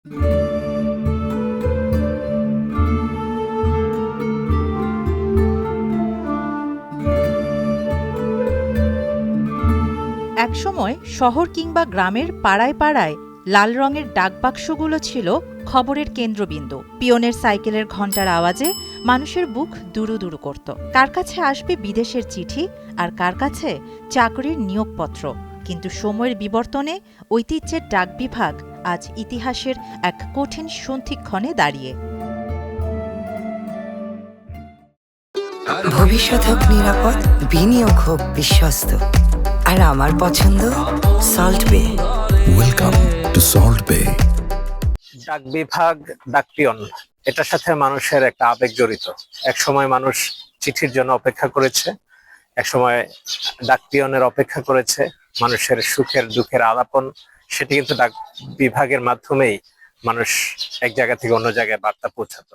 একসময় শহর কিংবা গ্রামের পাড়ায় পাড়ায় লাল রঙের ডাকবাক্সগুলো ছিল খবরের কেন্দ্রবিন্দু। পিয়নের সাইকেলের ঘণ্টার আওয়াজে মানুষের বুক দুরু করত। কার কাছে আসবে বিদেশের চিঠি, আর কার কাছে চাকরির নিয়োগপত্র। কিন্তু সময়ের বিবর্তনে ঐতিহ্যের ডাক বিভাগ আজ ইতিহাসের এক কঠিন সন্ধিক্ষণে দাঁড়িয়ে। ভবিষ্যৎ হোক নিরাপদ, বিনিয়োগ হোক বিশ্বস্ত, আর আমার পছন্দ সল্ট বে। ওয়েলকাম টু সল্ট বে। ডাক বিভাগ, ডাক পিয়ন, এটার সাথে মানুষের একটা আবেগ জড়িত। এক সময় মানুষ চিঠির জন্য অপেক্ষা করেছে, এক সময় ডাক পিয়নের অপেক্ষা করেছে, মানুষের সুখের দুঃখের আলাপন সেটি কিন্তু ডাক বিভাগের মাধ্যমেই মানুষ এক জায়গা থেকে অন্য জায়গায় বার্তা পৌঁছাতো।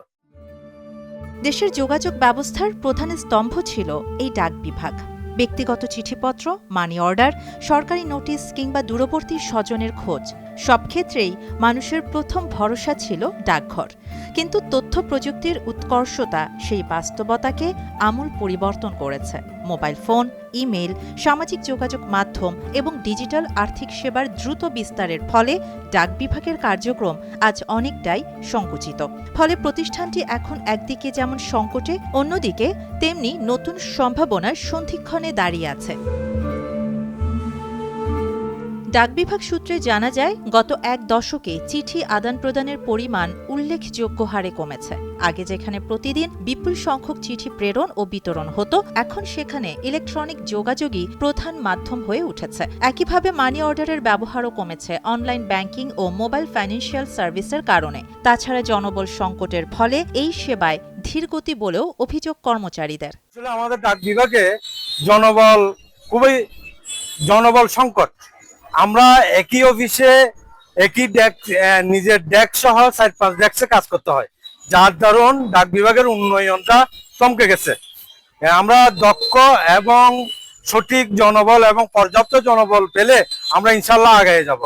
দেশের যোগাযোগ ব্যবস্থার প্রধান স্তম্ভ ছিল এই ডাক বিভাগ। ব্যক্তিগত চিঠিপত্র, মানি অর্ডার, সরকারি নোটিশ কিংবা দূরবর্তী স্বজনের খোঁজ, সব ক্ষেত্রেই মানুষের প্রথম ভরসা ছিল ডাকঘর। কিন্তু তথ্য প্রযুক্তির উৎকর্ষতা সেই বাস্তবতাকে আমূল পরিবর্তন করেছে। মোবাইল ফোন, ইমেল, সামাজিক যোগাযোগ মাধ্যম এবং ডিজিটাল আর্থিক সেবার দ্রুত বিস্তারের ফলে ডাক বিভাগের কার্যক্রম আজ অনেকটাই সংকুচিত। ফলে প্রতিষ্ঠানটি এখন একদিকে যেমন সংকটে, অন্যদিকে তেমনি নতুন সম্ভাবনার সন্ধিক্ষণে দাঁড়িয়ে আছে। ডাক বিভাগ সূত্রে জানা যায়, গত এক দশকে চিঠি আদান প্রদানের পরিমাণ উল্লেখযোগ্য হারে কমেছে। আগে যেখানে প্রতিদিন বিপুল সংখ্যক চিঠি প্রেরণ ও বিতরণ হতো, এখন সেখানে ইলেকট্রনিক যোগাযোগই প্রধান মাধ্যম হয়ে উঠেছে। একইভাবে মানি অর্ডারের ব্যবহারও কমেছে অনলাইন ব্যাংকিং ও মোবাইল ফাইন্যান্সিয়াল সার্ভিসের কারণে। তাছাড়া জনবল সংকটের ফলে এই সেবায় ধীরগতি বলেও অভিযোগ কর্মচারীদের। আমাদের ডাক বিভাগে খুবই জনবল সংকট। আমরা একই অফিসে একই নিজের ডেস্ক সহ 4-5 ডেস্কে কাজ করতে হয়, যার দরুন ডাক বিভাগের উন্নয়নটা থমকে গেছে। আমরা দক্ষ এবং সঠিক জনবল এবং পর্যাপ্ত জনবল পেলে আমরা ইনশাল্লাহ আগায় যাব।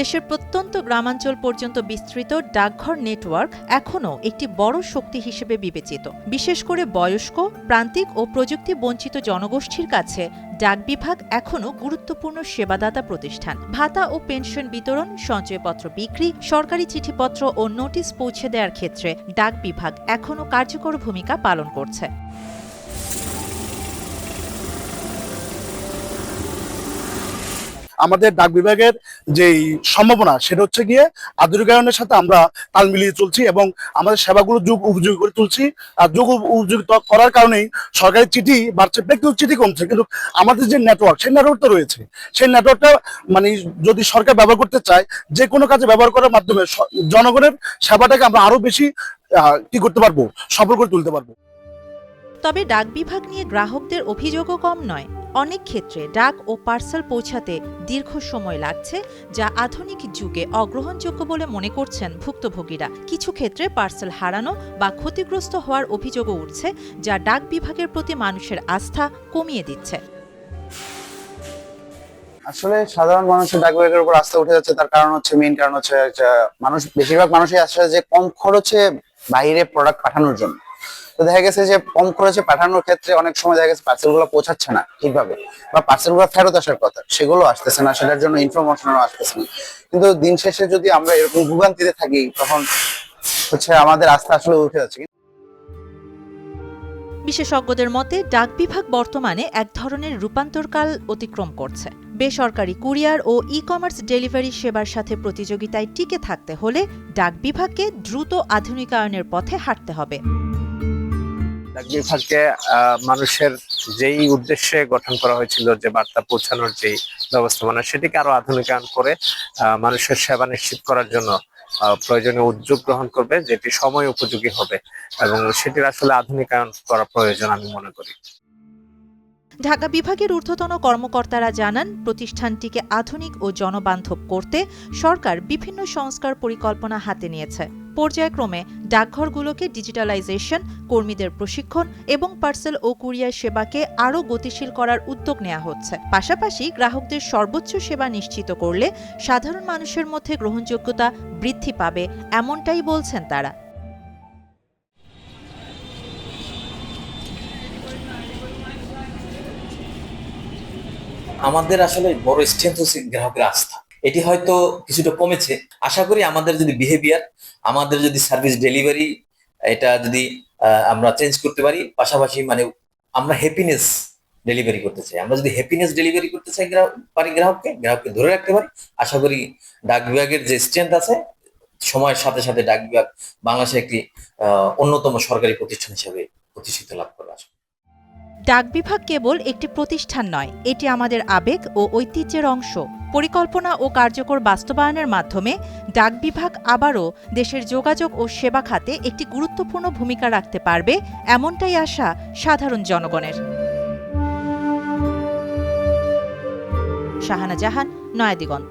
দেশের প্রত্যন্ত গ্রামাঞ্চল পর্যন্ত বিস্তৃত ডাকঘর নেটওয়ার্ক এখনও একটি বড় শক্তি হিসেবে বিবেচিত। বিশেষ করে বয়স্ক, প্রান্তিক ও প্রযুক্তি বঞ্চিত জনগোষ্ঠীর কাছে ডাক বিভাগ এখনও গুরুত্বপূর্ণ সেবাদাতা প্রতিষ্ঠান। ভাতা ও পেনশন বিতরণ, সঞ্চয়পত্র বিক্রি, সরকারি চিঠিপত্র ও নোটিশ পৌঁছে দেওয়ার ক্ষেত্রে ডাক বিভাগ এখনও কার্যকর ভূমিকা পালন করছে। আমাদের ডাক বিভাগের যেই সম্ভাবনা সেটা হচ্ছে গিয়ে আধুনিকায়নের সাথে আমরা তাল মিলিয়ে চলছি এবং আমাদের সেবাগুলো যুগ উপযোগী করে তুলছি। আর যুগ উপযোগী করার কারণেই সরকারি চিঠি বাড়ছে, ব্যক্তিগত চিঠি কমছে, কিন্তু আমাদের যে নেটওয়ার্ক, সেই নেটওয়ার্কটা রয়েছে। সেই নেটওয়ার্কটা মানে যদি সরকার ব্যবহার করতে চায়, যে কোনো কাজে ব্যবহার করার মাধ্যমে জনগণের সেবাটাকে আমরা আরো বেশি কি করতে পারবো, সফল করে তুলতে পারবো। তবে ডাক বিভাগ নিয়ে গ্রাহকদের অভিযোগও কম নয়। অনেক ক্ষেত্রে ডাক ও পার্সেল পৌঁছাতে দীর্ঘ সময় লাগছে, যা আধুনিক যুগে অগ্রহণযোগ্য বলে মনে করছেন ভুক্তভোগীরা। কিছু ক্ষেত্রে পার্সেল হারানো বা ক্ষতিগ্রস্ত হওয়ার অভিযোগও উঠছে, যা ডাক বিভাগের প্রতি মানুষের আস্থা কমিয়ে দিচ্ছে। আসলে সাধারণ মানুষের ডাক বিভাগের উপর আস্থা উঠে যাচ্ছে, তার কারণ হচ্ছে, মেইন কারণ হচ্ছে বেশিরভাগ মানুষই আসছে যে কম খরচে বাইরে প্রোডাক্ট পাঠানোর জন্য। তো দেখা গেছে যে কম খরচে পাঠানোর ক্ষেত্রে অনেক সময় দেখা গেছে পার্সেল গুলো পৌঁছাচ্ছে না ঠিকভাবে, বা পার্সেল গুলো ফেরত আসার কথা সেগুলো আসতেছে না, সেটার জন্য ইনফরমেশনও আসতেছে না। কিন্তু দিন শেষে যদি আমরা এরকম ভোগান্তিতে থাকি, তখন হচ্ছে আমাদের আস্থা আসলে উঠে যাচ্ছে। বিশেষজ্ঞদের মতে ডাক বিভাগ বর্তমানে এক ধরনের রূপান্তরকাল অতিক্রম করছে। বেসরকারি কুরিয়ার ও ই-কমার্স ডেলিভারি সেবার সাথে প্রতিযোগিতায় টিকে থাকতে হলে ডাক বিভাগকে দ্রুত আধুনিকায়নের পথে হাঁটতে হবে। ডাক বিভাগকে মানুষের যেই উদ্দেশ্যে গঠন করা হয়েছিল, যে বার্তা পৌঁছানোর যে ব্যবস্থাপনা, সেটিকে আরো আধুনিকায়ন করে মানুষের সেবা নিশ্চিত করার জন্য প্রয়োজনীয় উদ্যোগ গ্রহণ করবে, যেটি সময় উপযোগী হবে, এবং সেটির আসলে আধুনিকায়ন করা প্রয়োজন আমি মনে করি। ঢাকা বিভাগের ঊর্ধ্বতন কর্মকর্তারা জানান, প্রতিষ্ঠানটিকে আধুনিক ও জনবান্ধব করতে সরকার বিভিন্ন সংস্কার পরিকল্পনা হাতে নিয়েছে। পর্যায়ক্রমে ডাকঘরগুলোকে ডিজিটালাইজেশন, কর্মীদের প্রশিক্ষণ এবং পার্সেল ও কুরিয়ার সেবাকে আরও গতিশীল করার উদ্যোগ নেওয়া হচ্ছে। পাশাপাশি গ্রাহকদের সর্বোচ্চ সেবা নিশ্চিত করলে সাধারণ মানুষের মধ্যে গ্রহণযোগ্যতা বৃদ্ধি পাবে, এমনটাই বলছেন তারা। আমাদের আসলে বড় স্ট্রেংথ হচ্ছে গ্রাহকের আস্থা। এটি হয়তো কিছুটা কমেছে। আশা করি আমাদের যদি বিহেভিয়ার, আমাদের যদি সার্ভিস ডেলিভারি এটা যদি আমরা চেঞ্জ করতে পারি, পাশাপাশি মানে আমরা হ্যাপিনেস ডেলিভারি করতে চাই। আমরা যদি হ্যাপিনেস ডেলিভারি করতে চাই গ্রাহককে ধরে রাখতে পারি, আশা করি ডাক বিভাগের যে স্ট্রেংথ আছে, সময়ের সাথে সাথে ডাক বিভাগ বাংলাদেশে একটি অন্যতম সরকারি প্রতিষ্ঠান হিসেবে প্রতিষ্ঠিত লাভ করবে। ডাক বিভাগ কেবল একটি প্রতিষ্ঠান নয়, এটি আমাদের আবেগ ও ঐতিহ্যের অংশ। পরিকল্পনা ও কার্যকর বাস্তবায়নের মাধ্যমে ডাক বিভাগ আবারও দেশের যোগাযোগ ও সেবা খাতে একটি গুরুত্বপূর্ণ ভূমিকা রাখতে পারবে, এমনটাই আশা সাধারণ জনগণের। শাহানা জাহান, নয়াদিগন্ত।